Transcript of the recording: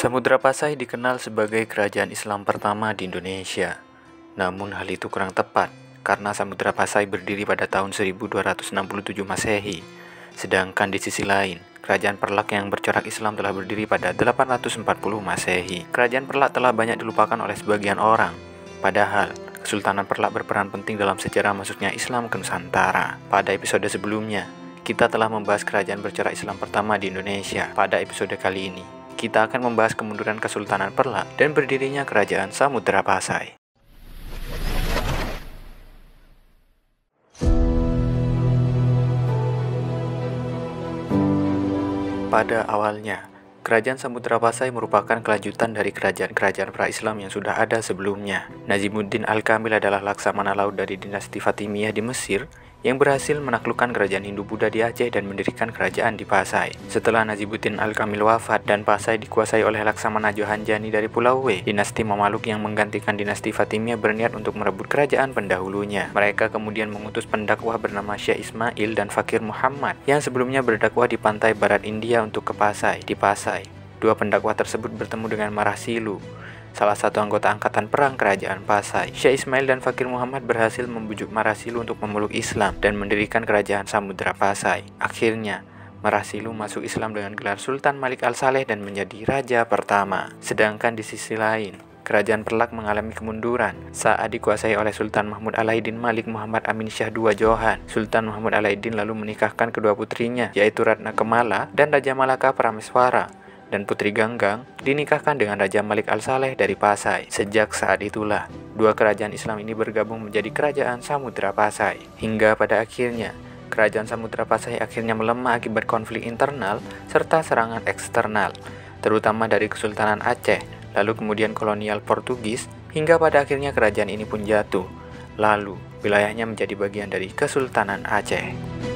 Samudra Pasai dikenal sebagai kerajaan Islam pertama di Indonesia. Namun hal itu kurang tepat karena Samudra Pasai berdiri pada tahun 1267 Masehi. Sedangkan di sisi lain, kerajaan Perlak yang bercorak Islam telah berdiri pada 840 Masehi. Kerajaan Perlak telah banyak dilupakan oleh sebagian orang. Padahal, Kesultanan Perlak berperan penting dalam sejarah masuknya Islam ke Nusantara. Pada episode sebelumnya, kita telah membahas kerajaan bercorak Islam pertama di Indonesia. Pada episode kali ini, kita akan membahas kemunduran Kesultanan Perlak dan berdirinya Kerajaan Samudra Pasai. Pada awalnya, Kerajaan Samudra Pasai merupakan kelanjutan dari kerajaan-kerajaan pra-Islam yang sudah ada sebelumnya. Najimuddin Al-Kamil adalah laksamana laut dari dinasti Fatimiyah di Mesir yang berhasil menaklukkan kerajaan Hindu-Buddha di Aceh dan mendirikan kerajaan di Pasai. Setelah Najimuddin Al-Kamil wafat dan Pasai dikuasai oleh laksamana Johanjani dari Pulau W, dinasti Mamaluk yang menggantikan dinasti Fatimiyah berniat untuk merebut kerajaan pendahulunya. Mereka kemudian mengutus pendakwah bernama Syekh Ismail dan Fakir Muhammad yang sebelumnya berdakwah di pantai barat India untuk ke Pasai. Di Pasai, dua pendakwah tersebut bertemu dengan Marasilu, salah satu anggota angkatan perang kerajaan Pasai. Syekh Ismail dan Fakir Muhammad berhasil membujuk Marasilu untuk memeluk Islam dan mendirikan kerajaan Samudra Pasai. Akhirnya, Marasilu masuk Islam dengan gelar Sultan Malik Al-Saleh dan menjadi raja pertama. Sedangkan di sisi lain, kerajaan Perlak mengalami kemunduran saat dikuasai oleh Sultan Mahmud Alaiddin Malik Muhammad Amin Syah II Johan. Sultan Mahmud Alaiddin lalu menikahkan kedua putrinya, yaitu Ratna Kemala dan Raja Malaka Prameswara, dan Putri Ganggang dinikahkan dengan Raja Malik Al-Saleh dari Pasai. Sejak saat itulah, dua kerajaan Islam ini bergabung menjadi Kerajaan Samudra Pasai. Hingga pada akhirnya, Kerajaan Samudra Pasai akhirnya melemah akibat konflik internal serta serangan eksternal, terutama dari Kesultanan Aceh, lalu kemudian kolonial Portugis, hingga pada akhirnya kerajaan ini pun jatuh. Lalu, wilayahnya menjadi bagian dari Kesultanan Aceh.